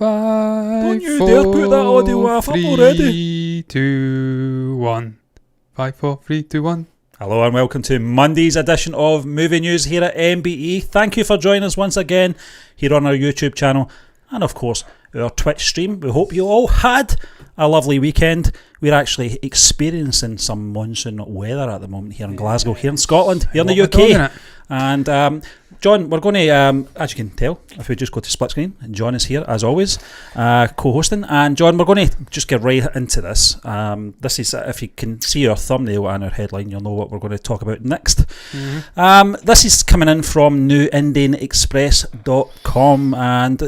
Don't you dare put that audio off, I'm already. 3, 2, 1. 5, 4, 3, 2, 1. Hello and welcome to Monday's edition of Movie News here at MBE. Thank you for joining us once again here on our YouTube channel and of course our Twitch stream. We hope you all had a lovely weekend. We're actually experiencing some monsoon weather at the moment here in Glasgow, here in Scotland, here in the UK. And John, we're going to, as you can tell, if we just go to split screen, John is here as always, co-hosting. And John, we're going to just get right into this. This is, if you can see our thumbnail and our headline, you'll know what we're going to talk about next. This is coming in from newindianexpress.com, and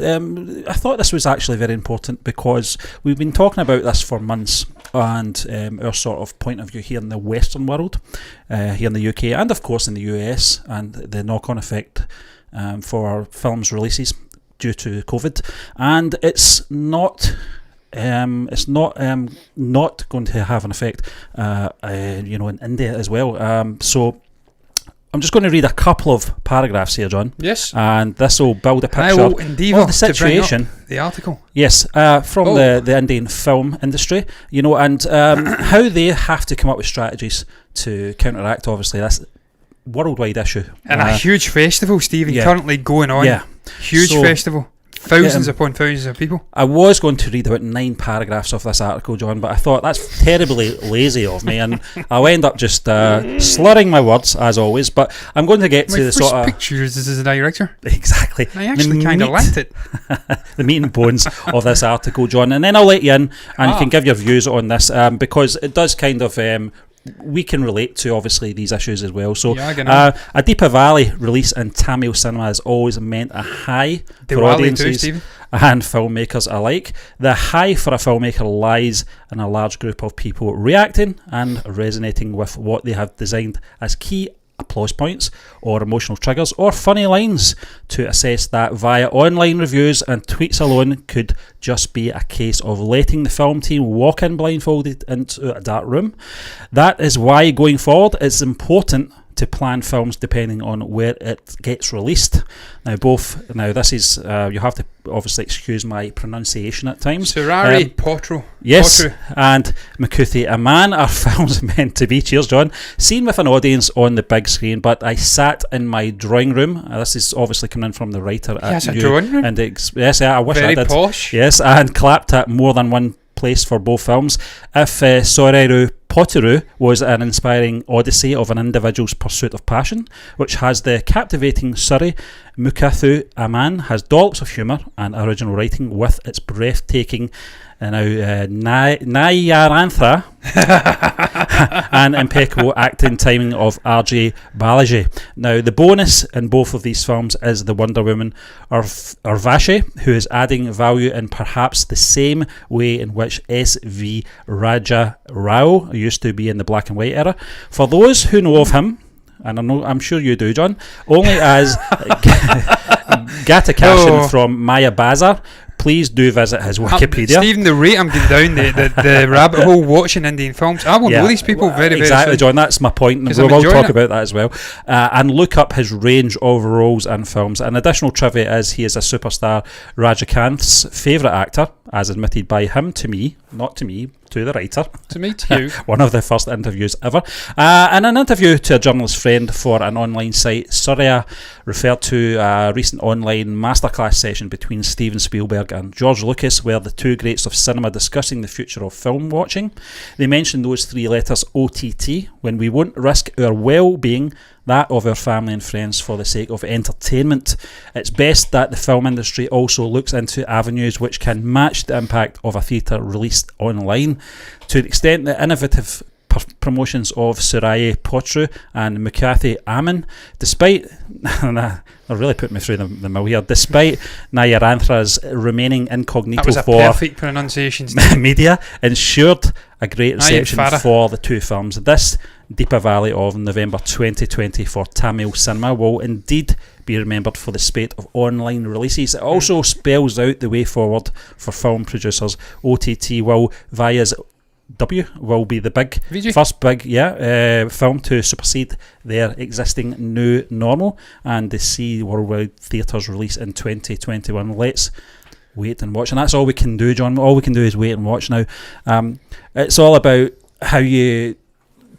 I thought this was actually very important because we've been talking about this for months, and our sort of point of view here in the Western world, here in the UK and of course in the US, and the knock-on effect for our films releases due to COVID. And it's not not going to have an effect in India as well. So I'm just going to read a couple of paragraphs here, John. Yes. And this will build a picture of the situation. The article. Yes, from the Indian film industry, and how they have to come up with strategies to counteract, obviously, this worldwide issue. And a huge festival, Stephen, currently going on. Yeah. Huge festival. Thousands upon thousands of people. I was going to read about 9 paragraphs of this article, John, but I thought that's terribly lazy of me, and I'll end up just slurring my words as always. But I'm going to get to the sort of pictures as a director. Exactly. I actually kind of liked it. The meat and bones of this article, John, and then I'll let you in, and you can give your views on this because it does kind of. We can relate to obviously these issues as well. So a Diwali release in Tamil cinema has always meant a high for audiences and filmmakers alike. The high for a filmmaker lies in a large group of people reacting and resonating with what they have designed as key applause points or emotional triggers or funny lines. To assess that via online reviews and tweets alone could just be a case of letting the film team walk in blindfolded into a dark room. That is why going forward it's important to plan films depending on where it gets released. Now this is you have to obviously excuse my pronunciation at times. Surari Potro. Yes, Potru. And Makuthi Aman are films meant to be, cheers John, seen with an audience on the big screen, but I sat in my drawing room. This is obviously coming in from the writer at a drawing room? And yes, I wish Very I did. Posh. Yes, and clapped at more than one place for both films. If Soreru Potteru was an inspiring odyssey of an individual's pursuit of passion, which has the captivating Surrey, Mukathu Aman has dollops of humour and original writing with its breathtaking Nayarantha and impeccable acting timing of R.J. Balaji. Now, the bonus in both of these films is the Wonder Woman Urvashi, who is adding value in perhaps the same way in which S.V. Raja Rao used to be in the black and white era. For those who know of him, and I'm sure you do, John, only as Gatakashin from Maya Bazar, please do visit his Wikipedia. Stephen, the rate I'm going down the rabbit hole watching Indian films, I will know these people very exactly, soon. John, that's my point, and we will talk about that as well. And look up his range of roles and films. And additional trivia is he is a superstar Rajakanth's favourite actor, as admitted by him to me, not to me, to the writer. To me, to you. One of the first interviews ever. And an interview to a journalist friend for an online site, Surya referred to a recent online masterclass session between Steven Spielberg and George Lucas, where the two greats of cinema discussing the future of film watching. They mentioned those 3 letters OTT, when we won't risk our well-being, that of our family and friends, for the sake of entertainment. It's best that the film industry also looks into avenues which can match the impact of a theatre released online. To the extent that innovative promotions of Suraya Potru and Mukathu Aman, despite they're really putting me through the mill here, despite Nayarantha's remaining incognito that was a for perfect pronunciation. media, ensured a great reception for the 2 films. This Diwali of November 2020 for Tamil cinema will indeed be remembered for the spate of online releases. It also spells out the way forward for film producers. OTT will be the first big film to supersede their existing new normal and to see worldwide theatres release in 2021. Let's wait and watch, and that's all we can do, John. All we can do is wait and watch now. It's all about how you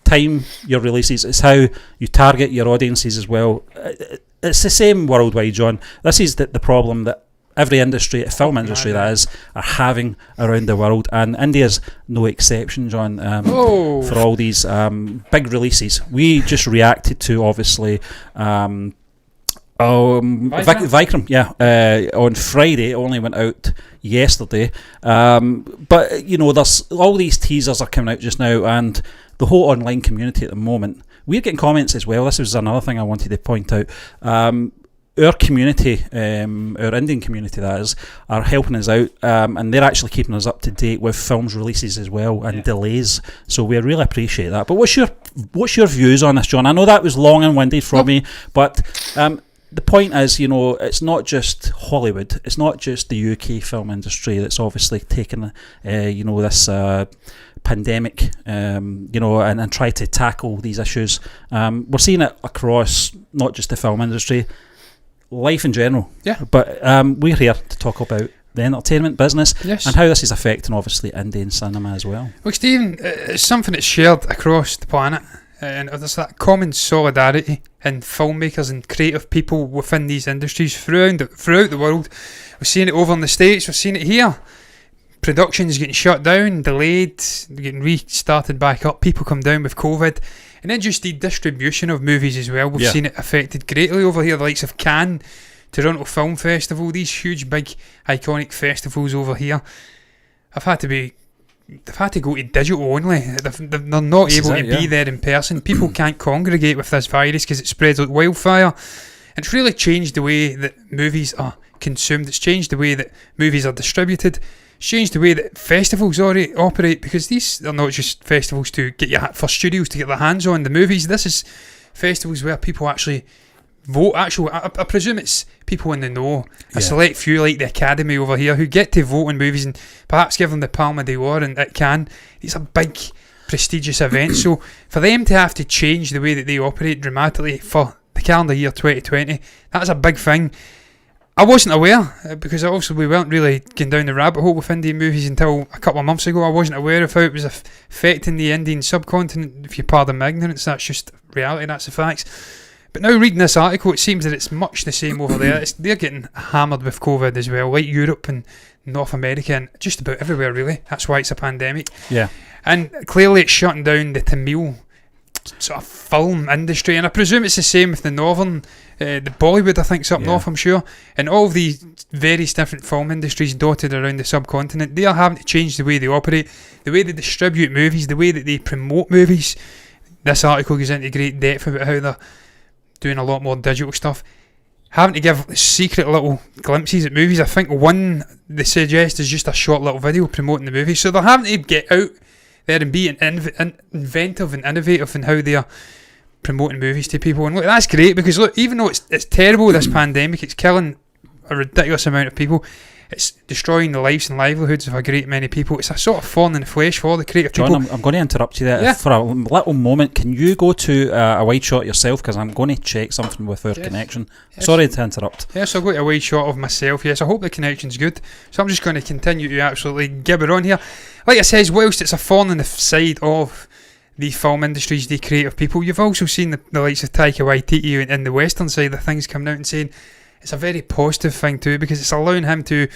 time your releases. It's how you target your audiences as well. It's the same worldwide, John. This is the problem that every industry, film industry that is, are having around the world, and India's no exception, John. For all these big releases, we just reacted to, obviously, Vikram, on Friday. It only went out yesterday, but you know, there's all these teasers are coming out just now, and the whole online community at the moment, we're getting comments as well. This was another thing I wanted to point out. Our community, our Indian community that is, are helping us out, and they're actually keeping us up to date with films releases as well, and delays. So we really appreciate that. But what's your views on this, John? I know that was long and winded from me, but the point is, you know, it's not just Hollywood, it's not just the UK film industry that's obviously taken, this pandemic, and try to tackle these issues. We're seeing it across not just the film industry, life in general. Yeah. But we're here to talk about the entertainment business and how this is affecting, obviously, Indian cinema as well. Well, Stephen, it's something that's shared across the planet, and there's that common solidarity in filmmakers and creative people within these industries throughout the world. We're seeing it over in the States, we're seeing it here. Productions getting shut down, delayed, getting restarted back up, people come down with COVID. And then just the distribution of movies as well. We've seen it affected greatly over here, the likes of Cannes, Toronto Film Festival, these huge, big, iconic festivals over here. They've had to go to digital only. They're not able to be there in person. People can't congregate with this virus because it spreads like wildfire. And it's really changed the way that movies are consumed. It's changed the way that movies are distributed. It's changed the way that festivals operate, because these are not just festivals for studios to get their hands on the movies. This is festivals where people actually vote. I presume it's people in the know, a select few like the Academy over here who get to vote on movies and perhaps give them the Palme d'Or and it can. It's a big, prestigious event. So for them to have to change the way that they operate dramatically for the calendar year 2020, that's a big thing. I wasn't aware, because we weren't really going down the rabbit hole with Indian movies until a couple of months ago. I wasn't aware of how it was affecting the Indian subcontinent. If you pardon my ignorance, that's just reality, that's the facts. But now reading this article, it seems that it's much the same over there. They're getting hammered with COVID as well, like Europe and North America and just about everywhere really. That's why it's a pandemic. Yeah. And clearly it's shutting down the Tamil sort of film industry, and I presume it's the same with the northern, the Bollywood, I think, is up north, I'm sure, and all of these various different film industries dotted around the subcontinent. They are having to change the way they operate, the way they distribute movies, the way that they promote movies. This article goes into great depth about how they're doing a lot more digital stuff, having to give secret little glimpses at movies. I think one they suggest is just a short little video promoting the movie, so they're having to get out there and be inventive and innovative in how they are promoting movies to people. And look, that's great, because look, even though it's terrible, this pandemic, it's killing a ridiculous amount of people, it's destroying the lives and livelihoods of a great many people. It's a sort of thorn in the flesh for all the creative people. John, I'm going to interrupt you there for a little moment. Can you go to a wide shot yourself, because I'm going to check something with our connection. Sorry to interrupt. Yes, I'll go to a wide shot of myself. Yes, I hope the connection's good. So I'm just going to continue to absolutely gibber on here. Like I says, whilst it's a thorn in the side of the film industries, the creative people, you've also seen the likes of Taika Waititi in the western side of things coming out and saying it's a very positive thing too, because it's allowing him to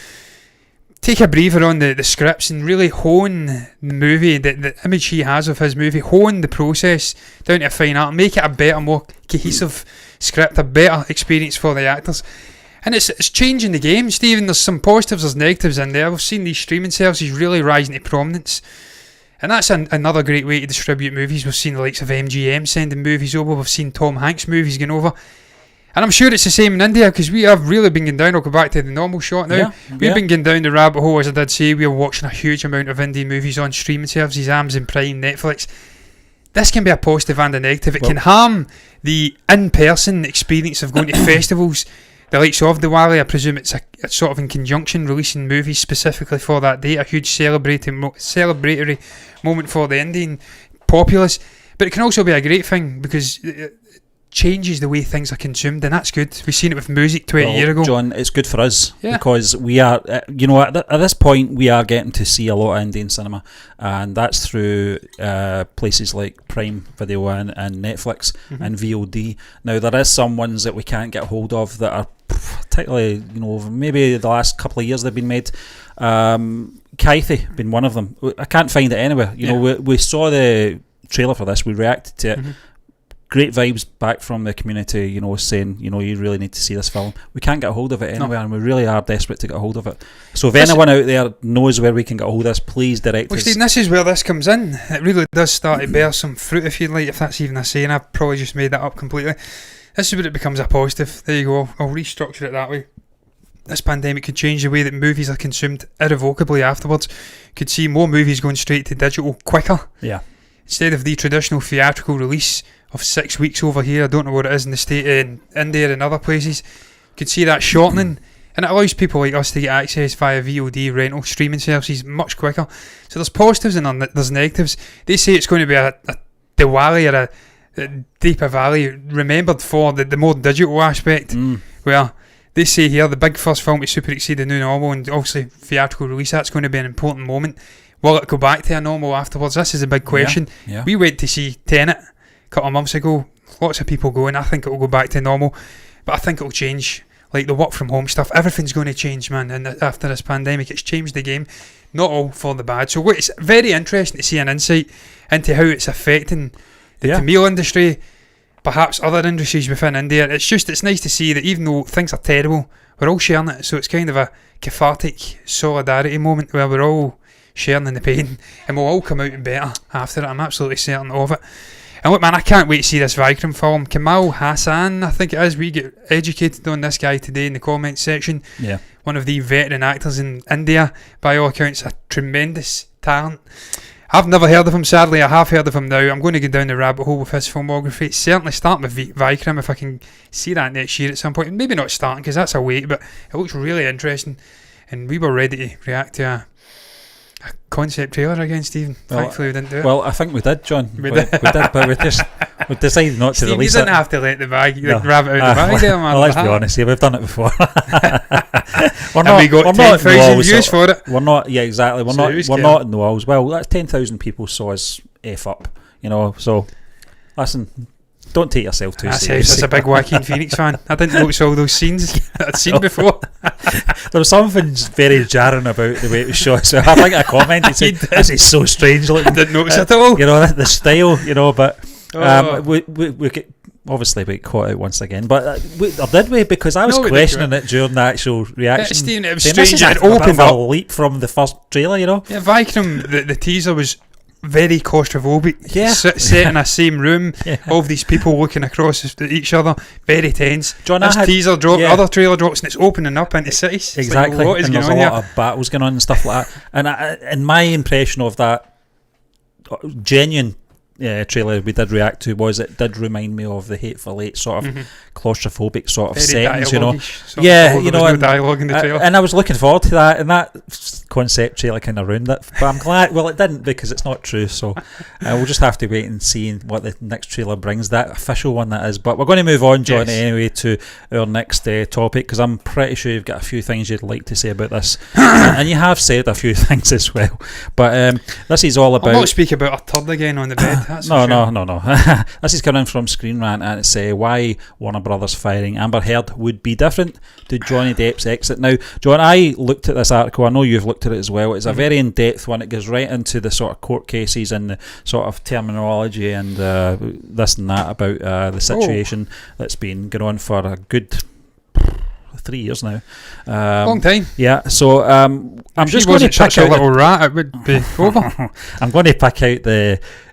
take a breather on the scripts and really hone the movie, the image he has of his movie, hone the process down to a fine art, make it a better, more cohesive script, a better experience for the actors. And it's changing the game, Stephen. There's some positives, there's negatives in there. We've seen these streaming services really rising to prominence, and that's another great way to distribute movies. We've seen the likes of MGM sending movies over, we've seen Tom Hanks movies going over, and I'm sure it's the same in India, because we have really been going down. I'll go back to the normal shot now. We've been going down the rabbit hole, as I did say. We're watching a huge amount of Indian movies on streaming services, Amazon Prime, Netflix. This can be a positive and a negative. It can harm the in-person experience of going to festivals, the likes of Diwali. I presume it's sort of in conjunction, releasing movies specifically for that date, a huge celebratory moment for the Indian populace. But it can also be a great thing, because changes the way things are consumed, and that's good. We've seen it with music 20 years ago. John, it's good for us because we are, at this point, we are getting to see a lot of Indian cinema, and that's through places like Prime Video and Netflix and VOD. Now, there is some ones that we can't get hold of that are particularly, maybe the last couple of years they've been made. Kaithe been one of them. I can't find it anywhere. We saw the trailer for this, we reacted to it. Great vibes back from the community, saying, you really need to see this film. We can't get a hold of it anywhere, and we really are desperate to get a hold of it. So if anyone out there knows where we can get a hold of this, please direct us. Stephen, this is where this comes in. It really does start to bear some fruit, if you like, if that's even a saying. I've probably just made that up completely. This is where it becomes a positive. There you go. I'll restructure it that way. This pandemic could change the way that movies are consumed irrevocably afterwards. Could see more movies going straight to digital quicker. Yeah. Instead of the traditional theatrical release of 6 weeks over here, I don't know what it is in the state in India and other places, could see that shortening, and it allows people like us to get access via VOD, rental, streaming services much quicker. So there's positives and there's negatives. They say it's going to be a Diwali or a Deeper Valley remembered for the more digital aspect, where they say here the big first film to super exceed the new normal, and obviously theatrical release, that's going to be an important moment. Will it go back to a normal afterwards? This is a big question. Yeah. We went to see Tenet a couple of months ago. Lots of people going. I think it will go back to normal, but I think it will change. Like the work from home stuff, everything's going to change, man. And after this pandemic, it's changed the game. Not all for the bad. So it's very interesting to see an insight into how it's affecting the Tamil industry, perhaps other industries within India. It's nice to see that even though things are terrible, we're all sharing it. So it's kind of a cathartic solidarity moment where we're all sharing in the pain, and we'll all come out better after it. I'm absolutely certain of it. And look, man, I can't wait to see this Vikram film. Kamal Hassan, I think it is. We get educated on this guy today in the comments section. Yeah. One of the veteran actors in India, by all accounts, a tremendous talent. I've never heard of him, sadly. I have heard of him now. I'm going to go down the rabbit hole with his filmography. Certainly starting with Vikram, if I can see that next year at some point. Maybe not starting, because that's a wait, but it looks really interesting. And we were ready to react to a concept trailer again, Stephen. Thankfully we didn't do it. Well, I think we did, John. We did, but we decided not to release it. You didn't have to let the rabbit out of the bag there, man. Well, let's be honest here, we've done it before. We got 10,000 views for it. We're not, yeah, exactly. We're not in the walls. Well, that's 10,000 people saw us F up, so listen, don't take yourself too seriously. That's a big Joaquin Phoenix fan. I didn't notice all those scenes that I'd seen before. There was something very jarring about the way it was shot. So I think I commented saying, "This is so strange looking." Didn't notice at all. The style, but we get, obviously we caught out once again. But did we? Because I was questioning it during the actual reaction. Stephen, it was saying, strange. This is a bit of a leap from the first trailer, Yeah, Vikram, the teaser was very claustrophobic. Yeah. Set in a same room, all of these people looking across at each other, very tense. John, this teaser drop, other trailer drops, and it's opening up into cities. Exactly. Like, what is and going there's on a lot here? of battles going on and stuff like that. And my impression of that genuine trailer we did react to was it did remind me of the Hateful Eight sort of claustrophobic sort of very settings, no dialogue in the trailer. And I was looking forward to that, and that concept trailer kind of ruined it. But I'm glad, well, it didn't, because it's not true. So we'll just have to wait and see what the next trailer brings, that official one that is. But we're going to move on, John, anyway, to our next topic, because I'm pretty sure you've got a few things you'd like to say about this, and you have said a few things as well. But this is all about. I'll not speak about a turd again on the bed. No. This is coming from Screen Rant, and it's why Warner Brothers firing Amber Heard would be different to Johnny Depp's exit. Now, John, I looked at this article. I know you've looked at it as well. It's a very in-depth one. It goes right into the sort of court cases and the sort of terminology and this and that about the situation that's been going on for a good 3 years now. Long time. Yeah, so I'm just going to pick out a little rat, it would be over. I'm going to pick out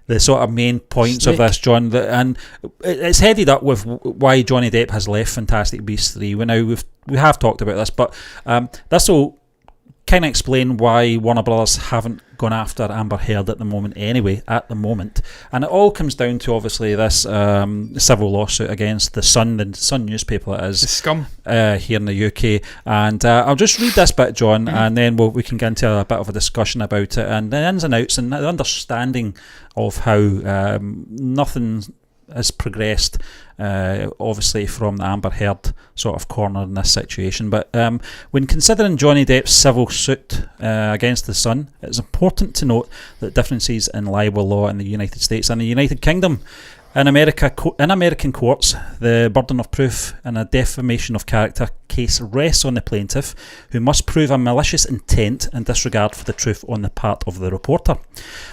the sort of main points of this, John, and it's headed up with why Johnny Depp has left Fantastic Beasts 3. We have talked about this, but this will kind of explain why Warner Brothers haven't gone after Amber Heard at the moment, and it all comes down to obviously this civil lawsuit against the Sun newspaper, it is, the scum here in the UK, and I'll just read this bit, John, and then we can get into a bit of a discussion about it and the ins and outs and the understanding of how nothing has progressed, obviously from the Amber Heard sort of corner in this situation. But when considering Johnny Depp's civil suit against the Sun, it's important to note that differences in libel law in the United States and the United Kingdom. In American courts, the burden of proof in a defamation of character case rests on the plaintiff, who must prove a malicious intent and disregard for the truth on the part of the reporter.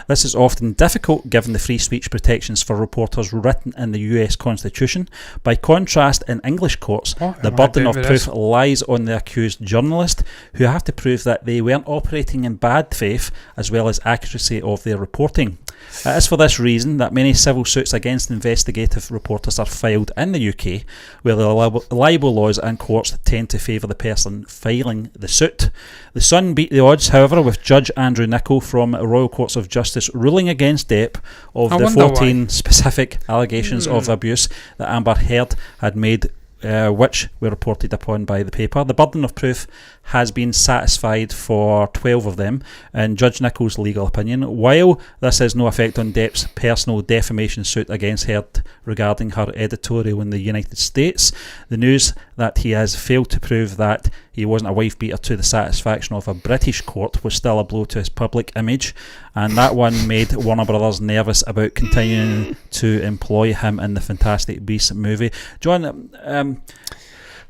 This is often difficult given the free speech protections for reporters written in the US Constitution. By contrast, in English courts, the burden of proof lies on the accused journalist, who have to prove that they weren't operating in bad faith, as well as accuracy of their reporting. It is for this reason that many civil suits against investigative reporters are filed in the UK, where the libel laws and courts tend to favour the person filing the suit. The Sun beat the odds, however, with Judge Andrew Niccol from Royal Courts of Justice ruling against Depp of the 14 specific allegations of abuse that Amber Heard had made, which were reported upon by the paper. The burden of proof has been satisfied for 12 of them, in Judge Niccol's legal opinion. While this has no effect on Depp's personal defamation suit against Heard regarding her editorial in the United States, the news that he has failed to prove that he wasn't a wife beater to the satisfaction of a British court was still a blow to his public image, and that one made Warner Brothers nervous about continuing to employ him in the Fantastic Beasts movie. John,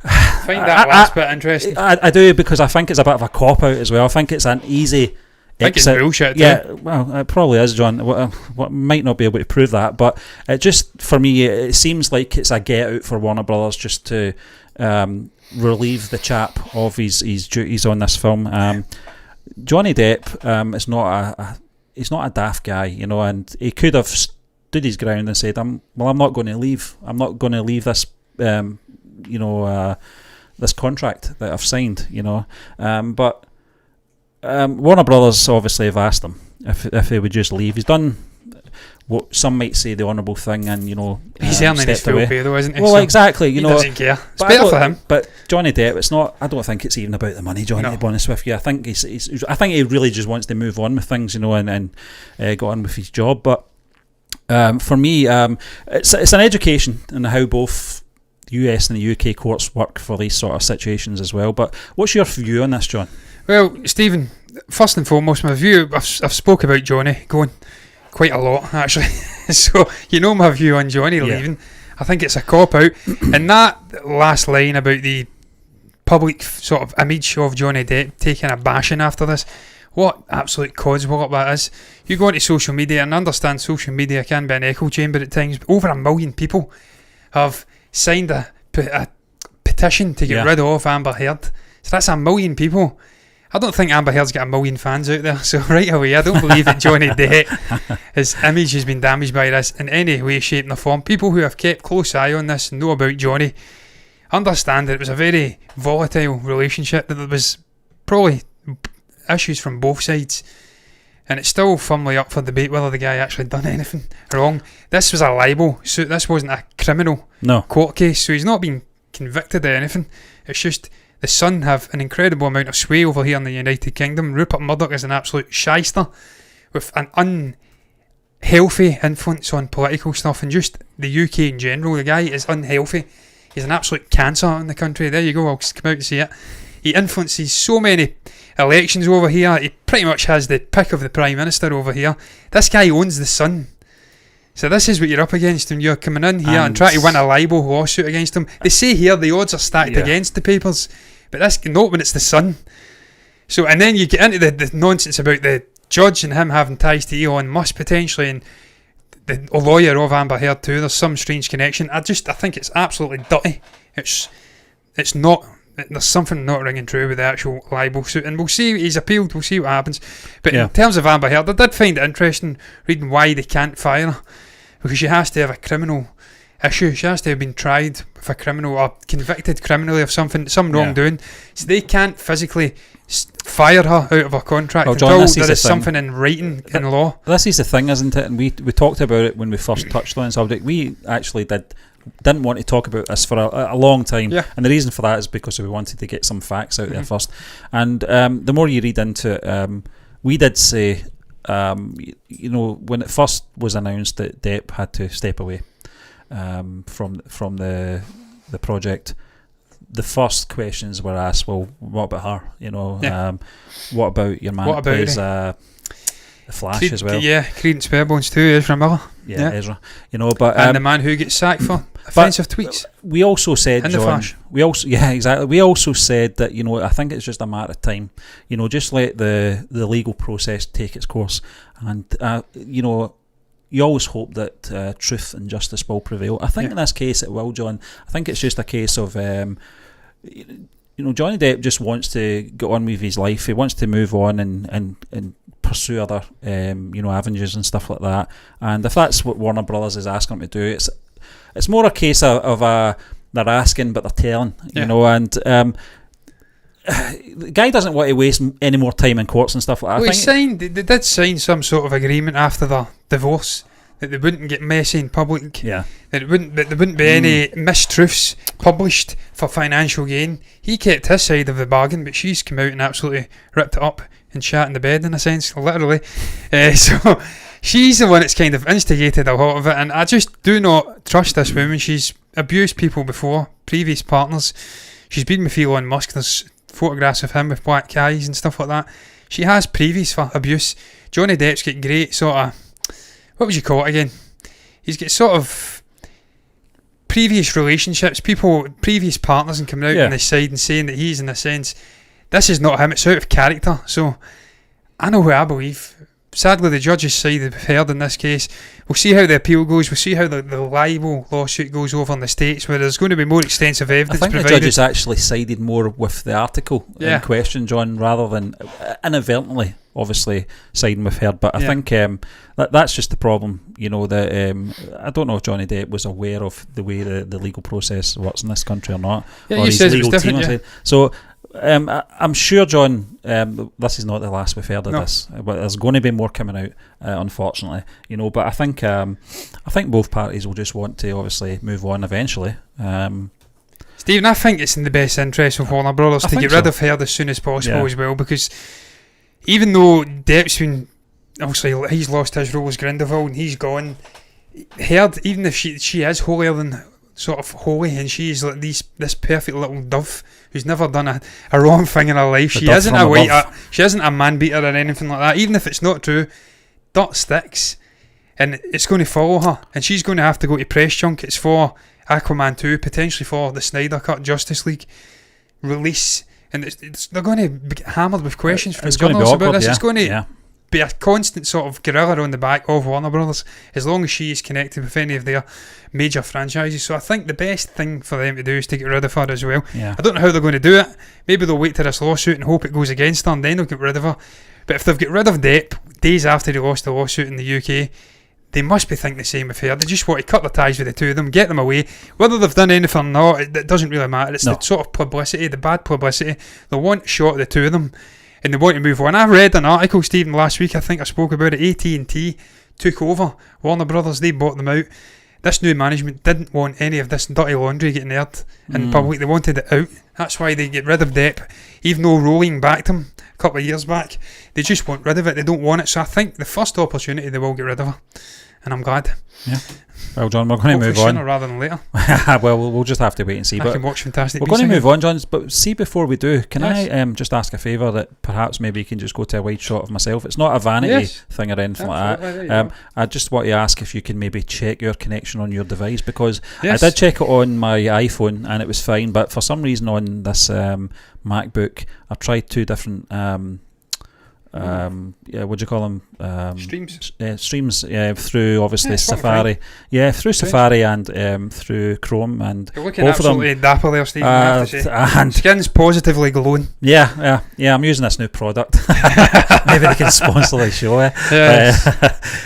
I find that last bit interesting. I do, because I think it's a bit of a cop out as well. I think it's an easy I think it's bullshit. Yeah, well, it probably is, John. What might not be able to prove that, but it just, for me, it seems like it's a get out for Warner Brothers just to relieve the chap of his duties on this film. Johnny Depp is he's not a daft guy, you know, and he could have stood his ground and said, I'm not going to leave. I'm not going to leave this, this contract that I've signed, you know. But Warner Brothers obviously have asked him if he would just leave. He's done what some might say the honourable thing, and he's earning his full pay though, isn't he? Well, so exactly. He doesn't care. It's better for him. But Johnny Depp, it's not. I don't think it's even about the money, Johnny. To be honest with you, I think I think he really just wants to move on with things, and go on with his job. But for me, it's an education in how both the US and the UK courts work for these sort of situations as well. But what's your view on this, John? Well, Stephen, first and foremost, my view, I've spoke about Johnny going quite a lot, actually. So, my view on Johnny leaving. I think it's a cop-out. And that last line about the public sort of image of Johnny Depp taking a bashing after this, what absolute codswallop that is. You go onto social media, and I understand social media can be an echo chamber at times, but over 1 million people have signed a petition to get rid of Amber Heard. So that's 1 million people. I don't think Amber Heard's got 1 million fans out there, so right away I don't believe that Johnny Depp, his image has been damaged by this in any way, shape or form. People who have kept close eye on this and know about Johnny understand that it was a very volatile relationship, that there was probably issues from both sides, and it's still firmly up for debate whether the guy actually done anything wrong. This was a libel suit, this wasn't a criminal court case, so he's not been convicted of anything. It's just the Sun have an incredible amount of sway over here in the United Kingdom. Rupert Murdoch is an absolute shyster with an unhealthy influence on political stuff, and just the UK in general. The guy is unhealthy. He's an absolute cancer in the country. There you go, I'll come out to see it. He influences so many elections over here. He pretty much has the pick of the Prime Minister over here. This guy owns the Sun. So this is what you're up against when you're coming in here and trying to win a libel lawsuit against him. They say here the odds are stacked against the papers, but that's not when it's the Sun. So, and then you get into the nonsense about the judge and him having ties to Elon Musk potentially, and the lawyer of Amber Heard too. There's some strange connection. I think it's absolutely dirty. It's not. There's something not ringing true with the actual libel suit, and we'll see. He's appealed. We'll see what happens. But in terms of Amber Heard, I did find it interesting reading why they can't fire her, because she has to have a criminal issue. She has to have been tried with a criminal or convicted criminally of some wrongdoing. So they can't physically fire her out of her contract until there is something in writing in law. This is the thing, isn't it? And we talked about it when we first touched on the subject. We actually didn't want to talk about this for a long time, and the reason for that is because we wanted to get some facts out there first. And the more you read into it, we did say, when it first was announced that Depp had to step away, from the project, the first questions were asked, well, what about her? You know, what about your man that plays the Flash as well? Yeah, Credence Barebones too, Ezra Miller. Yeah, Ezra. You know, but and the man who gets sacked for offensive tweets. We also said, in John, the Flash. Exactly. We also said that, you know, I think it's just a matter of time. You know, just let the legal process take its course, and you know, you always hope that truth and justice will prevail. I think in this case it will, John. I think it's just a case of, you know, Johnny Depp just wants to get on with his life. He wants to move on and pursue other, you know, avenues and stuff like that. And if that's what Warner Brothers is asking him to do, it's more a case of they're asking but they're telling, you know. And the guy doesn't want to waste any more time in courts and stuff like that. Well, they did sign some sort of agreement after the divorce that they wouldn't get messy in public. Yeah. That there wouldn't be any mistruths published for financial gain. He kept his side of the bargain, but she's come out and absolutely ripped it up and shat in the bed, in a sense, literally. So she's the one that's kind of instigated a lot of it, and I just do not trust this woman. She's abused people before, previous partners. She's been with Elon Musk. There's photographs of him with black eyes and stuff like that. She has previous for abuse. Johnny Depp's got great sort of, what would you call it again? He's got sort of previous relationships, previous partners, and coming out on his side and saying that he's, in a sense, this is not him, it's out of character. So I know who I believe. Sadly, the judge's side have heard in this case. We'll see how the appeal goes. We'll see how the libel lawsuit goes over in the States, where there's going to be more extensive evidence provided. I think provided. the judges actually sided more with the article in question, John, rather than inadvertently, obviously, siding with her. But I think that's just the problem, you know, that I don't know if Johnny Depp was aware of the way the legal process works in this country or not. Yeah, or you said it was different, So I'm sure, John, this is not the last we've heard of this, but there's going to be more coming out, unfortunately, you know. But I think both parties will just want to obviously move on eventually. Stephen, I think it's in the best interest of Warner Brothers to get rid of her as soon as possible as well, because even though Depp's been, obviously he's lost his role as Grindelwald and he's gone, Heard, even if she is holier than sort of holy, and she's like this perfect little dove who's never done a wrong thing in her life. She isn't she isn't a man beater or anything like that. Even if it's not true, dirt sticks, and it's going to follow her, and she's going to have to go to press junkets for Aquaman 2, potentially for the Snyder Cut Justice League release, and they're going to be hammered with questions from journalists about this. It's going to be a constant sort of gorilla on the back of Warner Brothers as long as she is connected with any of their major franchises. So I think the best thing for them to do is to get rid of her as well. I don't know how they're going to do it. Maybe they'll wait till this lawsuit and hope it goes against her, and then they'll get rid of her. But if they've got rid of Depp days after they lost the lawsuit in the UK, they must be thinking the same with her. They just want to cut their ties with the two of them, get them away. Whether they've done anything or not, it doesn't really matter. It's the sort of publicity, the bad publicity. They want a shot of the two of them, and they want to move on. I read an article, Stephen, last week, I think I spoke about it. AT&T took over Warner Brothers. They bought them out. This new management didn't want any of this dirty laundry getting aired in public. They wanted it out. That's why they get rid of Depp. Even though Rowling backed him a couple of years back, they just want rid of it. They don't want it. So I think the first opportunity they will get rid of her, and I'm glad. Yeah. Well, John, we're going to move on. Sooner rather than later. Well, we'll just have to wait and see. I can watch Fantastic Beasts. We're going to move on, John. But see, before we do, can I just ask a favour that perhaps maybe you can just go to a wide shot of myself? It's not a vanity thing or anything like that. I just want to ask if you can maybe check your connection on your device, because I did check it on my iPhone and it was fine, but for some reason on this MacBook, I tried two different what do you call them? Streams through obviously Safari. Through Safari and through Chrome, and you're looking absolutely dapper there, Stephen. I have to say. And skin's positively glowing. I'm using this new product. Maybe they can sponsor the show.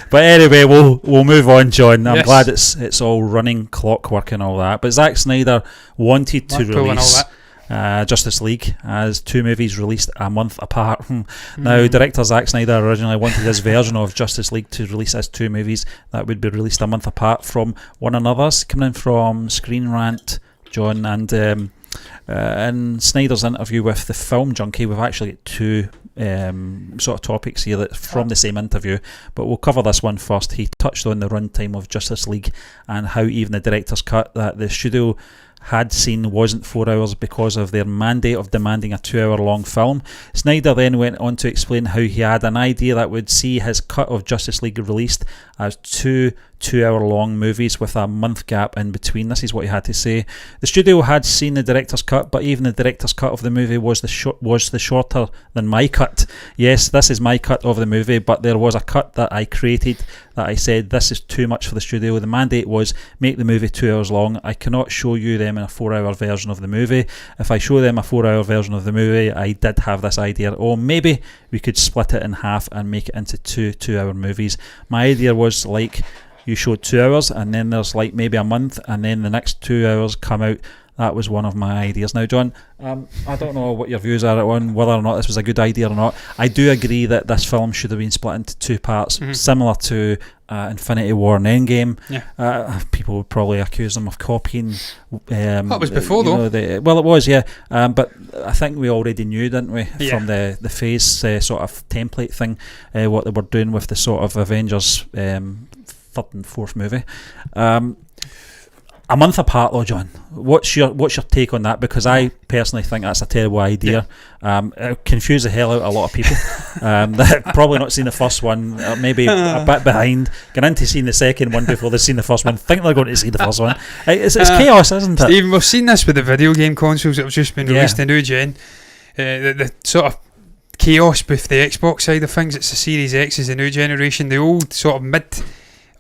But anyway, we'll move on, John. I'm glad it's all running clockwork and all that. But Zack Snyder wanted to release Justice League as two movies released a month apart. Now, director Zack Snyder originally wanted his version of Justice League to release as two movies that would be released a month apart from one another. Coming in from Screen Rant, John, and in Snyder's interview with the Film Junkie, we've actually got two sort of topics here that from the same interview, but we'll cover this one first. He touched on the runtime of Justice League and how even the director's cut that the studio had seen wasn't 4 hours because of their mandate of demanding a 2 hour long film. Snyder then went on to explain how he had an idea that would see his cut of Justice League released as two 2 hour long movies with a month gap in between. This is what he had to say. The studio had seen the director's cut, but even the director's cut of the movie was the shorter than my cut. Yes, this is my cut of the movie, but there was a cut that I created that I said this is too much for the studio. The mandate was make the movie 2 hours long. I cannot show you them in a 4 hour version of the movie. If I show them a 4 hour version of the movie, I did have this idea, maybe we could split it in half and make it into two 2 hour movies. My idea was like, you showed 2 hours and then there's like maybe a month and then the next 2 hours come out. That was one of my ideas. Now, John, I don't know what your views are on whether or not this was a good idea or not. I do agree that this film should have been split into two parts, similar to Infinity War and Endgame. Yeah. People would probably accuse them of copying. That was before, though. Well, it was, yeah. But I think we already knew, didn't we, from the phase sort of template thing, what they were doing with the sort of Avengers third and fourth movie. A month apart, though, John. What's your take on that? Because I personally think that's a terrible idea. It confused the hell out of a lot of people that have probably not seen the first one, or maybe a bit behind, going into seeing the second one before they've seen the first one, think they're going to see the first one. It's chaos, isn't it? Stephen, we've seen this with the video game consoles that have just been released in new gen. The sort of chaos with the Xbox side of things. It's the Series X is the new generation. The old sort of mid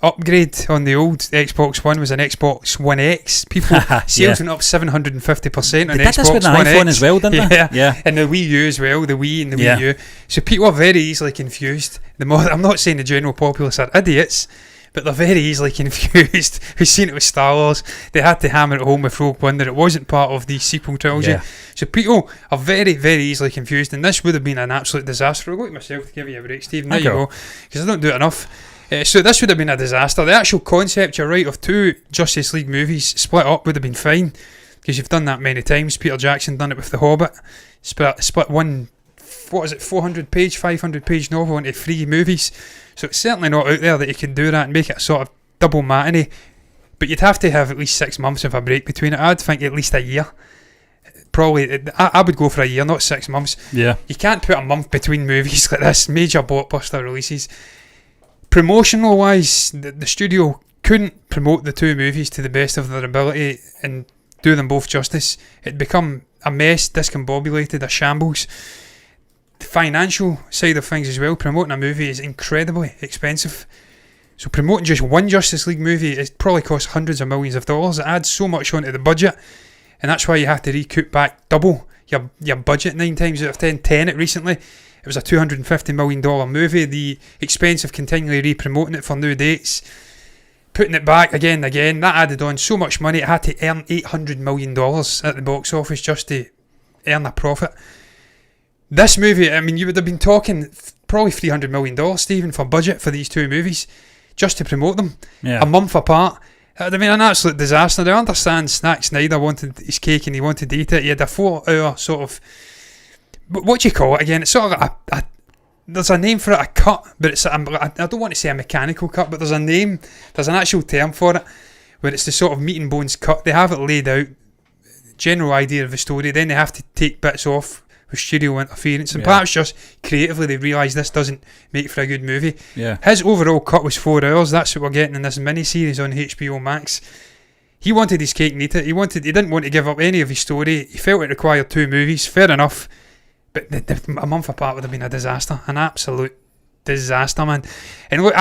upgrade on the old Xbox One was an Xbox One X. People sales went up 750% on Xbox with One iPhone X as well, didn't they? Yeah, and the Wii U as well, the Wii and the Wii U. So people are very easily confused. I'm not saying the general populace are idiots, but they're very easily confused. Who've seen it with Star Wars? They had to hammer it home with Rogue One that it wasn't part of the sequel trilogy. So people are very, very easily confused, and this would have been an absolute disaster. I'll go to myself to give you a break, Stephen. There you go, because I don't do it enough. So this would have been a disaster. The actual concept, you're right, of two Justice League movies split up would have been fine, because you've done that many times. Peter Jackson done it with The Hobbit. Split one, 400 page, 500 page novel into 3 movies. So it's certainly not out there that you can do that and make it a sort of double matinee. But you'd have to have at least 6 months of a break between it. I'd think at least a year. Probably, I would go for a year, not 6 months. Yeah. You can't put a month between movies like this, major blockbuster releases. Promotional wise, the studio couldn't promote the 2 movies to the best of their ability and do them both justice. It'd become a mess, discombobulated, a shambles. The financial side of things as well, promoting a movie is incredibly expensive. So promoting just one Justice League movie, it probably costs hundreds of millions of dollars. It adds so much onto the budget, and that's why you have to recoup back double your budget 9 times out of 10. Tenet recently, it was a $250 million movie. The expense of continually re-promoting it for new dates, putting it back again and again, that added on so much money. It had to earn $800 million at the box office just to earn a profit. This movie, I mean, you would have been talking probably $300 million, Stephen, for budget for these 2 movies, just to promote them, a month apart. It would have been an absolute disaster. Now, I understand Zack Snyder wanted his cake and he wanted to eat it. He had a 4-hour sort of, what do you call it again? It's sort of there's a name for it, a cut, but it's I don't want to say a mechanical cut, but there's a name, there's an actual term for it, where it's the sort of meat and bones cut. They have it laid out, general idea of the story, then they have to take bits off with studio interference, and perhaps just creatively they realise this doesn't make for a good movie. His overall cut was 4 hours. That's what we're getting in this mini-series on HBO Max. He wanted his cake and eat it. He didn't want to give up any of his story. He felt it required 2 movies. Fair enough, but a month apart would have been a disaster, an absolute disaster, man. And look,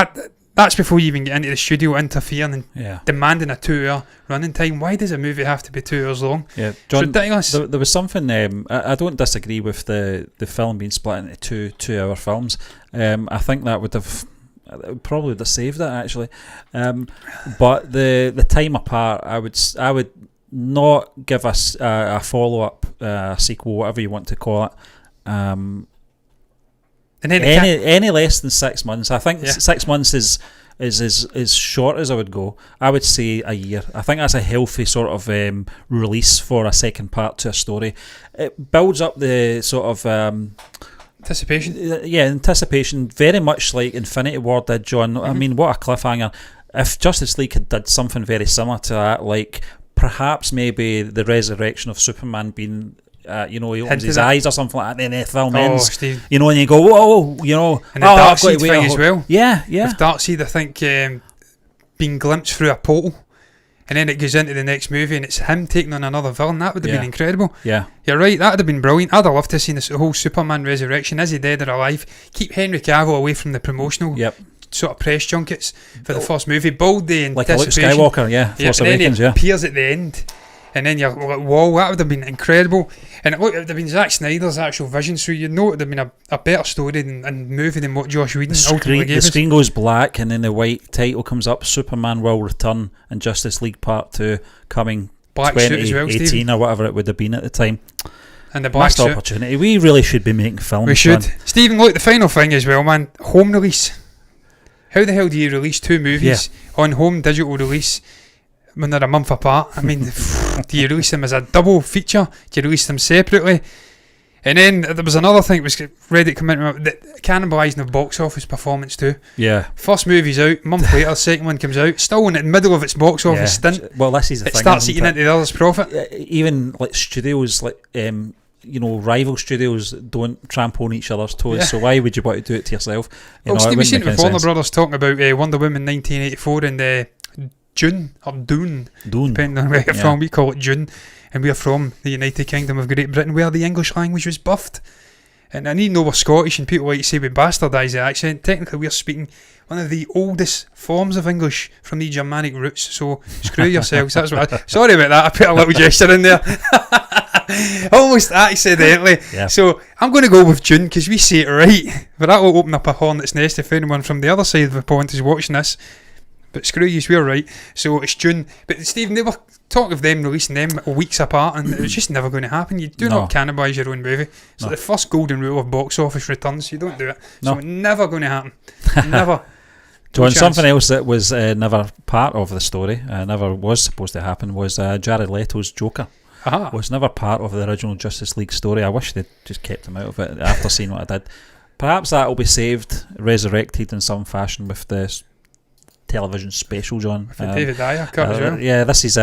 that's before you even get into the studio interfering and demanding a 2-hour running time. Why does a movie have to be 2 hours long? John, it's ridiculous. There was something, I don't disagree with the film being split into 2-hour films. I think that would probably have saved it, actually. But the time apart, I would not give us a follow-up, sequel, whatever you want to call it. And then any less than 6 months. I think 6 months is as short as I would go. I would say a year. I think that's a healthy sort of release for a second part to a story. It builds up the sort of Anticipation, very much like Infinity War did, John. I mean, what a cliffhanger. If Justice League had did something very similar to that, like perhaps maybe the resurrection of Superman being he opens his eyes or something like that, then the film ends, Steve. and you go, whoa, and the Darkseid thing as well. Yeah. With Darkseid, I think being glimpsed through a portal, and then it goes into the next movie and it's him taking on another villain. That would have been incredible. Yeah, you're right, that would have been brilliant. I'd have loved to have seen this whole Superman resurrection. Is he dead or alive? Keep Henry Cavill away from the promotional sort of press junkets for the first movie. Build the anticipation. Like Luke Skywalker, Force Awakens, and then he appears at the end, and then you're like, whoa, that would have been incredible. And it would have been Zack Snyder's actual vision, so you'd know it would have been a better story and movie than what Josh Whedon ultimately gave us. The screen goes black, and then the white title comes up, Superman will return, and Justice League Part 2 coming black 2018 suit as well, or whatever it would have been at the time. And the black suit. Opportunity. We really should be making films. We should. Stephen, look, the final thing as well, man. Home release. How the hell do you release two movies on home digital release when they're a month apart? I mean, do you release them as a double feature? Do you release them separately? And then there was another thing that was Reddit commenting that cannibalising of box office performance too. Yeah. First movie's out, a month later, second one comes out, still in the middle of its box office stint. Well, this is the thing. It starts eating into the other's profit. Even like studios, like rival studios don't trample on each other's toes. So why would you want to do it to yourself? Steve, we've seen it with Warner Brothers talking about Wonder Woman 1984 and June or Dune, depending on where you're from. We call it June, and we're from the United Kingdom of Great Britain, where the English language was buffed. And I need to know we're Scottish, and people like to say we bastardise the accent. Technically, we're speaking one of the oldest forms of English from the Germanic roots. So screw yourselves. That's what. Sorry about that. I put a little gesture in there. Almost accidentally. Yeah. So I'm going to go with June because we say it right, but that will open up a hornet's nest if anyone from the other side of the pond is watching this. But screw you, we're right. So it's June. But Stephen, they were talking of them releasing them weeks apart, and it was just never going to happen. You do not cannibalise your own movie. It's the first golden rule of box office returns. You don't do it. So never going to happen. Never. John, something else that was never part of the story, never was supposed to happen, was Jared Leto's Joker. Was never part of the original Justice League story. I wish they'd just kept him out of it after seeing what I did. Perhaps that will be saved, resurrected in some fashion with this television special, John. With the David Ayer cut as well. Yeah, this is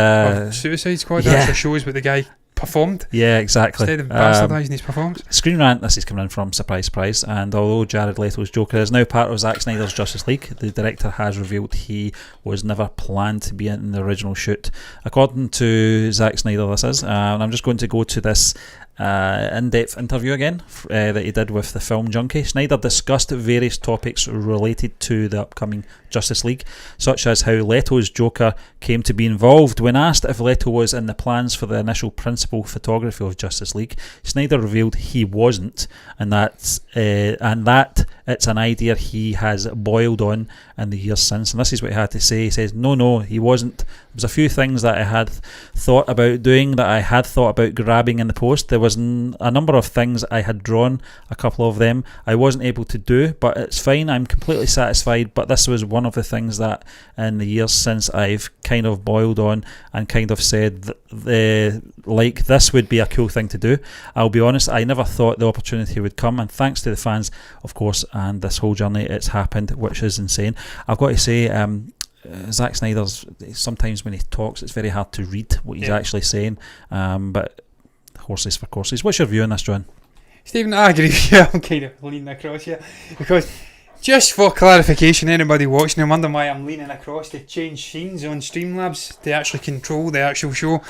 Suicide Squad. Actually shows what the guy performed. Yeah, exactly. Instead of bastardising his performance. Screen Rant, this is coming in from Surprise Surprise, and although Jared Leto's Joker is now part of Zack Snyder's Justice League, the director has revealed he was never planned to be in the original shoot. According to Zack Snyder, this is, and I'm just going to go to this in-depth interview again that he did with the Film Junkie. Snyder discussed various topics related to the upcoming Justice League, such as how Leto's Joker came to be involved. When asked if Leto was in the plans for the initial principal photography of Justice League, Snyder revealed he wasn't, and that it's an idea he has boiled on in the years since. And this is what he had to say. He says, no, he wasn't. There was a few things that I had thought about doing, that I had thought about grabbing in the post. There was a number of things I had drawn, a couple of them I wasn't able to do, but it's fine, I'm completely satisfied. But this was one of the things that in the years since I've kind of boiled on and kind of said like this would be a cool thing to do. I'll be honest, I never thought the opportunity would come, and thanks to the fans, of course, and this whole journey, it's happened, which is insane. I've got to say, Zack Snyder's, sometimes when he talks, it's very hard to read what he's actually saying, but horses for courses. What's your view on this, John? Stephen, I agree with you. I'm kind of leaning across here because, just for clarification, anybody watching, I wonder why I'm leaning across to change scenes on Streamlabs to actually control the actual show.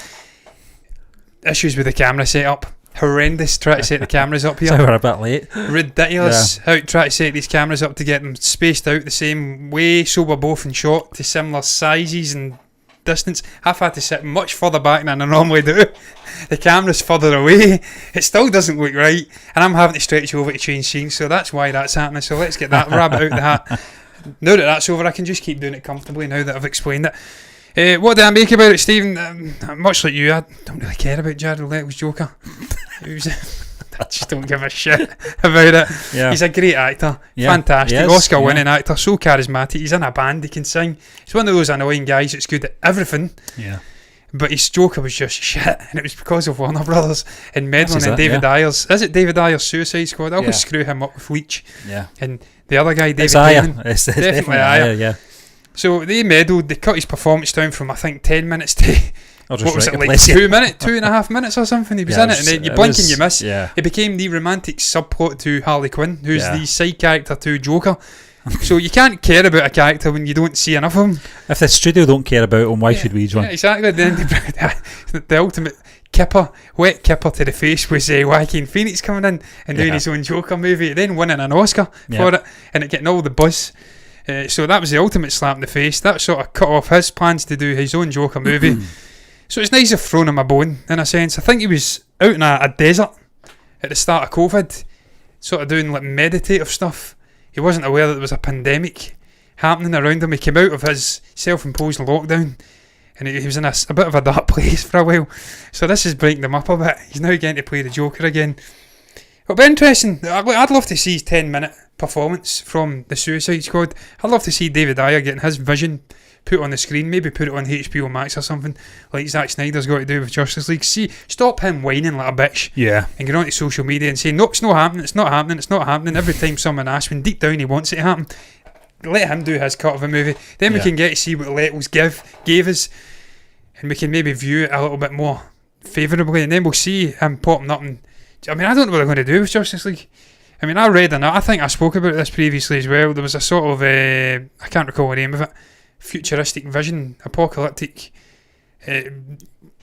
Issues with the camera setup. Horrendous. Try to set the cameras up here. So we're a bit late. Ridiculous. How to try to set these cameras up to get them spaced out the same way, so we're both in shot to similar sizes and distance. I've had to sit much further back than I normally do. The camera's further away. It still doesn't look right, and I'm having to stretch over to change scenes, so that's why that's happening. So let's get that rabbit out the hat. Now that that's over, I can just keep doing it comfortably now that I've explained it. What do I make about it, Stephen? Much like you, I don't really care about Jared Leto's Joker. I just don't give a shit about it. Yeah. He's a great actor, fantastic, Oscar-winning actor, so charismatic. He's in a band, he can sing. He's one of those annoying guys that's good at everything. Yeah. but his Joker was just shit, and it was because of Warner Brothers and meddling and David yeah. Ayer's. Is it David Ayer's Suicide Squad? I always Yeah. screw him up with Leach. Yeah. And the other guy, David It's Ayer. Heyman. It's Definitely Ayer. yeah. So they meddled. They cut his performance down from I think 10 minutes to I'll just what was write it a like place. 2.5 minutes or something. He was Yeah, in it it, was- and then you it blink was- and you miss. Yeah. It became the romantic subplot to Harley Quinn, who's Yeah. the side character to Joker. So you can't care about a character when you don't see enough of him. If the studio don't care about him, why should we, John? Yeah, exactly. Then the ultimate wet kipper to the face was Joaquin Phoenix coming in and doing his own Joker movie, then winning an Oscar for it, and it getting all the buzz. So that was the ultimate slap in the face. That sort of cut off his plans to do his own Joker movie. So it's nice to have thrown him a bone, in a sense. I think he was out in a desert at the start of COVID, sort of doing like meditative stuff. He wasn't aware that there was a pandemic happening around him. He came out of his self-imposed lockdown, and he was in a bit of a dark place for a while. So this is breaking him up a bit. He's now getting to play the Joker again. It'll be interesting. I'd love to see his 10-minute performance from the Suicide Squad. I'd love to see David Ayer getting his vision put on the screen, maybe put it on HBO Max or something, like Zack Snyder's got to do with Justice League. Stop him whining like a bitch, and get onto social media and say, nope, it's not happening, it's not happening, it's not happening. Every time someone asks, when deep down he wants it to happen, let him do his cut of a movie. Then we can get to see what Leto's gave us, and we can maybe view it a little bit more favourably, and then we'll see him popping up. And I mean, I don't know what they're going to do with Justice League. I mean, I think I spoke about this previously as well. There was a sort of I can't recall the name of it, futuristic vision, apocalyptic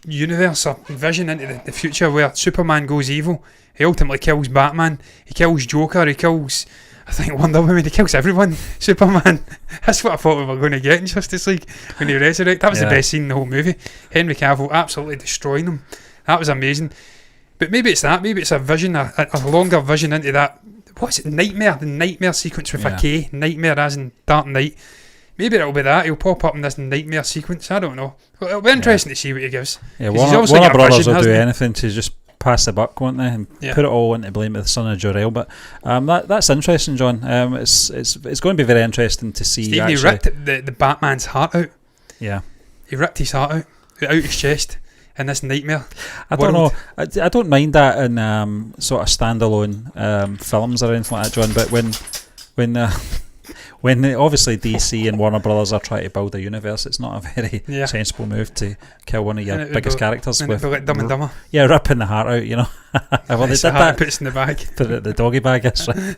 universe or vision into the future where Superman goes evil. He ultimately kills Batman, he kills Joker, he kills, I think, Wonder Woman, he kills everyone. Superman. That's what I thought we were going to get in Justice League when he resurrected. That was the best scene in the whole movie. Henry Cavill absolutely destroying them. That was amazing. But maybe it's that, maybe it's a vision, a longer vision into that. What's it? Nightmare, the nightmare sequence with a K. Nightmare as in Dark Knight. Maybe it'll be that. He'll pop up in this nightmare sequence. I don't know. Well, it'll be interesting to see what he gives. Yeah, Warner Brothers will do anything to just pass the buck, won't they? And put it all into blame of the son of Jor-El. But that's interesting, John. It's going to be very interesting to see. Stephen, he ripped the Batman's heart out. Yeah. He ripped his heart out his chest in this nightmare. I don't know. I don't mind that in sort of standalone films or anything like that, John. But when obviously DC and Warner Brothers are trying to build a universe, it's not a very sensible move to kill one of your biggest characters with like Dumb and Dumber. Yeah, ripping the heart out, you know. Well, they did that. Puts in the bag. Put it in the doggy bag. That's right.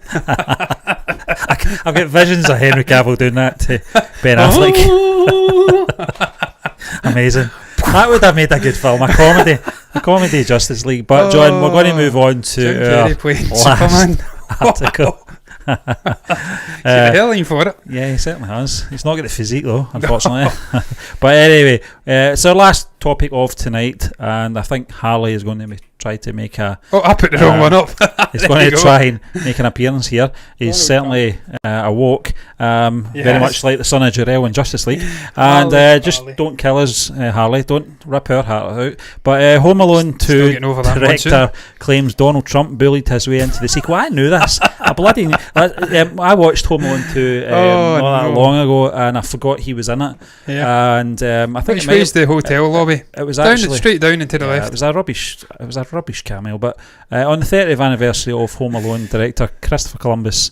I've got visions of Henry Cavill doing that to Ben Affleck. Amazing. That would have made a good film, a comedy Justice League. But John, we're going to move on to Superman article. He's for it. Yeah, he certainly has. He's not got the physique though, unfortunately. But anyway, it's our last topic of tonight, and I think Harley is going to try to make a... Oh, I put the wrong one up. He's going to try and make an appearance here. He's certainly awoke, very much like the son of Jor-El in Justice League. And just don't kill us, Harley. Don't rip our heart out. But Home Alone 2 director claims Donald Trump bullied his way into the sequel. I knew this. I watched Home Alone 2 not that long ago, and I forgot he was in it. Yeah. And I think which way's the hotel lobby? It was actually straight down and to the left. It was a rubbish cameo. But on the 30th anniversary of Home Alone, director Chris Columbus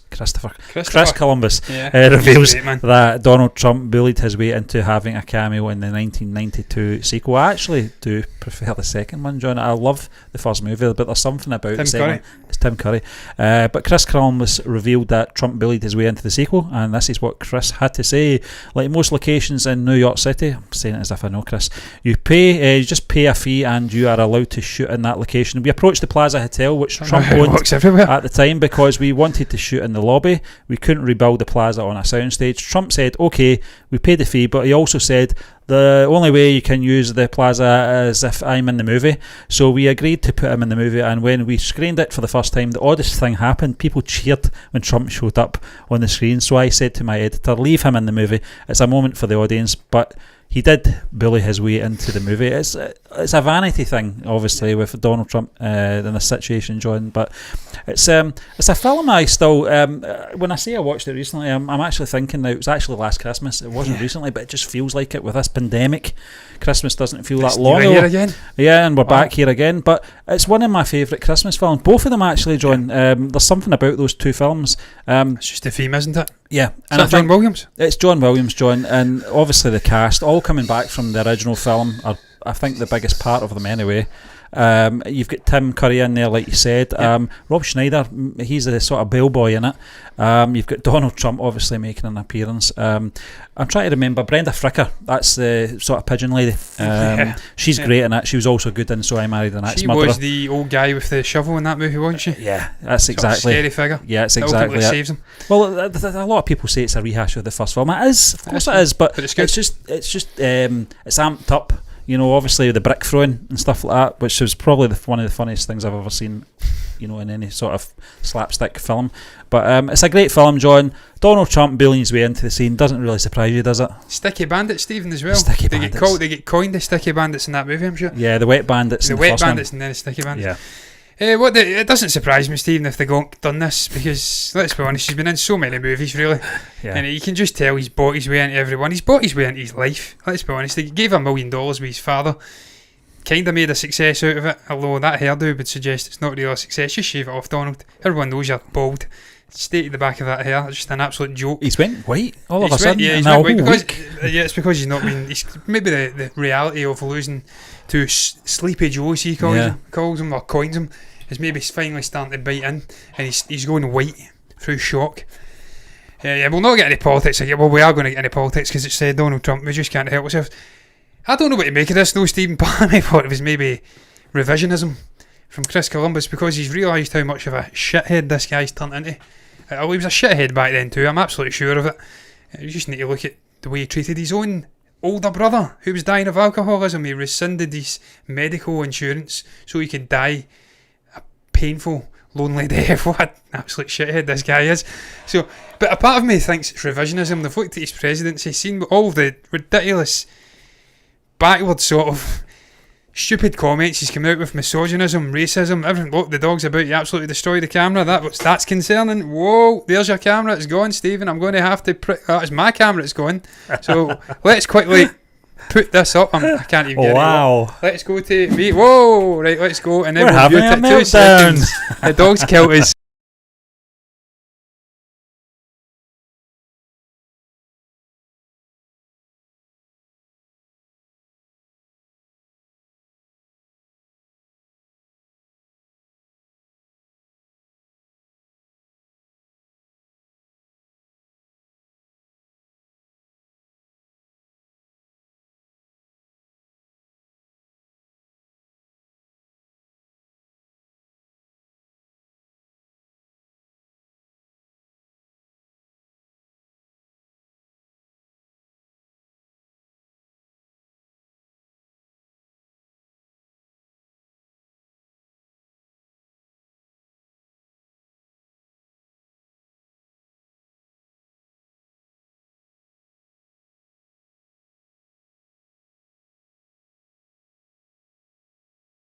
reveals that Donald Trump bullied his way into having a cameo in the 1992 sequel. I actually do prefer the second one, John. I love the first movie, but there's something about the second one. It's Tim Curry. But Chris Columbus revealed that Trump bullied his way into the sequel, and this is what Chris had to say. Like most locations in New York City, I'm saying it as if I know Chris, you just pay a fee and you are allowed to shoot in that location. We approached the Plaza Hotel, which Trump owned at the time, because we wanted to shoot in the lobby. We couldn't rebuild the Plaza on a soundstage. Trump said, okay, we paid the fee, but he also said the only way you can use the Plaza is if I'm in the movie. So we agreed to put him in the movie, and when we screened it for the first time, the oddest thing happened. People cheered when Trump showed up on the screen. So I said to my editor, leave him in the movie. It's a moment for the audience. But he did bully his way into the movie. It's a vanity thing, obviously, with Donald Trump in this situation, John. But it's a film I still, when I say I watched it recently, I'm actually thinking now it was actually last Christmas. It wasn't recently, but it just feels like it with this pandemic, Christmas doesn't feel It's that long here ago. again. Yeah, and we're back here again. But it's one of my favourite Christmas films. Both of them, actually, John. There's something about those two films. It's just the theme, isn't it? Yeah. And John Williams? It's John Williams, John. And obviously the cast, all coming back from the original film, are, I think, the biggest part of them anyway. You've got Tim Curry in there, like you said. Rob Schneider, he's the sort of bellboy in it. You've got Donald Trump obviously making an appearance. I'm trying to remember Brenda Fricker, that's the sort of pigeon lady. She's great in it. She was also good in So I Married an Ex-Murderer. She was the old guy with the shovel in that movie, wasn't she? Yeah, that's exactly. Sort of scary figure. Yeah, it's exactly it. Saves him. Well, a lot of people say it's a rehash of the first film. It is, of course it is, but it's amped up. You know, obviously the brick throwing and stuff like that, which was probably one of the funniest things I've ever seen, you know, in any sort of slapstick film. But it's a great film, John. Donald Trump bullying his way into the scene doesn't really surprise you, does it? Sticky Bandits, Stephen, as well. Sticky Bandits. They get coined the Sticky Bandits in that movie, I'm sure. Yeah, the Wet Bandits. The Wet Bandits and then the Sticky Bandits. Yeah. It doesn't surprise me, Stephen, if they've done this, because let's be honest, he's been in so many movies, really, and you can just tell he's bought his way into everyone. He's bought his way into his life. Let's be honest. He gave $1 million with his father, kind of made a success out of it. Although that hairdo would suggest it's not really a success. Just shave it off, Donald. Everyone knows you're bald. Stay to the back of that hair. It's just an absolute joke. He's went white all of a sudden. Yeah, he's went white because it's because he's not been. Maybe the reality of losing to Sleepy Joe, as he calls him or coins him, is maybe finally starting to bite in, and he's going white through shock. We'll not get any politics again. Well, we are going to get into politics because it's Donald Trump. We just can't help ourselves. I don't know what to make of this, though, Stephen. Part of me thought it was maybe revisionism from Chris Columbus, because he's realised how much of a shithead this guy's turned into. He was a shithead back then too, I'm absolutely sure of it. You just need to look at the way he treated his own older brother who was dying of alcoholism. He rescinded his medical insurance so he could die a painful, lonely death. What an absolute shithead this guy is. So, but a part of me thinks it's revisionism. They've looked at his presidency, seen all the ridiculous, backward sort of stupid comments he's come out with, misogynism, racism, everything. Look, the dog's about to absolutely destroy the camera. That's concerning. Whoa, there's your camera. It's gone, Stephen. I'm going to have to. That's my camera. It's gone. So let's quickly put this up. I can't even get it. Wow. Let's go to me. Whoa, right. Let's go. And then we're having a meltdown. The dog's killed us.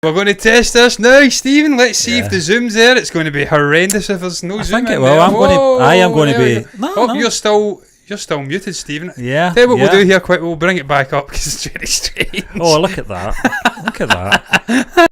We're going to test this now, Stephen. Let's see if the zoom's there. It's going to be horrendous if there's no zoom. I think it will. I am going to be. No. You're still muted, Stephen. Yeah. Tell you what we'll do here. Quick, we'll bring it back up because it's very strange. Oh, look at that! Look at that!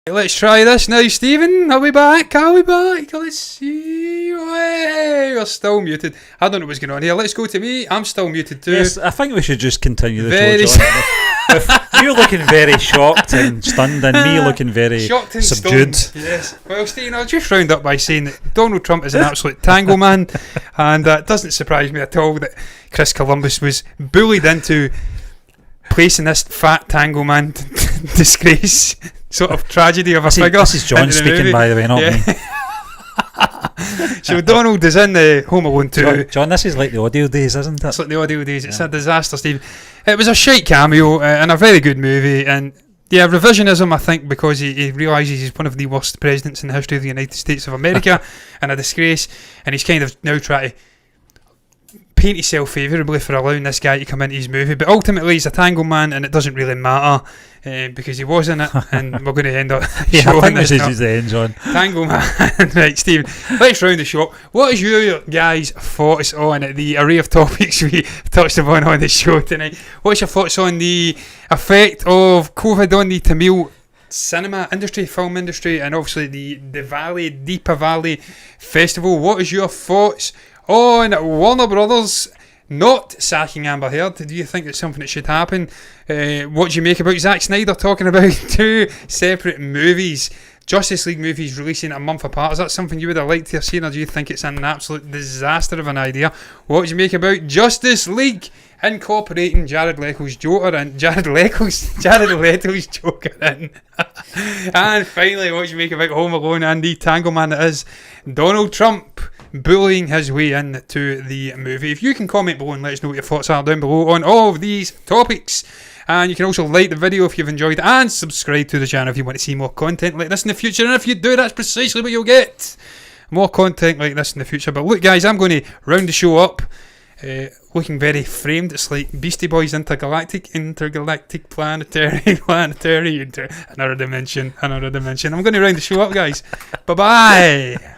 Let's try this now, Stephen. I'll be back. Let's see. Hey, you're still muted. I don't know what's going on here. Let's go to me. I'm still muted too. Yes, I think we should just continue the show, John. With you looking very shocked and stunned, and me looking very shocked and subdued. Stunned. Yes. Well, Stephen, I'll just round up by saying that Donald Trump is an absolute tango man, and it doesn't surprise me at all that Chris Columbus was bullied into placing this fat tango man disgrace sort of tragedy of a figure. This is John speaking, movie. by the way, not me. So Donald is in the Home Alone 2. John, this is like the audio days, isn't it? It's like the audio days. It's a disaster, Steve. It was a shite cameo and a very good movie. And yeah, revisionism, I think, because he realises he's one of the worst presidents in the history of the United States of America and a disgrace. And he's kind of now trying to paint himself favourably for allowing this guy to come into his movie. But ultimately, he's a tango man, and it doesn't really matter because he was in it. And we're going to end up I think this is the end, John. Tango man. Right, Steve, let's round the shop. What is your guys' thoughts on the array of topics we touched upon on the show tonight? What's your thoughts on the effect of COVID on the Tamil cinema industry, film industry, and obviously the Deepa Valley Festival? What is your thoughts on Warner Brothers not sacking Amber Heard? Do you think it's something that should happen? What do you make about Zack Snyder talking about 2 separate movies, Justice League movies, releasing a month apart? Is that something you would have liked to have seen, or do you think it's an absolute disaster of an idea? What do you make about Justice League incorporating Jared Leto's Joker and Jared Leto's Joker in? And finally, what do you make about Home Alone and the tango man that is Donald Trump bullying his way into the movie? If you can comment below and let us know what your thoughts are down below on all of these topics. And you can also like the video if you've enjoyed it, and subscribe to the channel if you want to see more content like this in the future. And if you do, that's precisely what you'll get. More content like this in the future. But look, guys, I'm going to round the show up. Looking very framed. It's like Beastie Boys intergalactic, planetary, another dimension. I'm going to round the show up, guys. Bye-bye.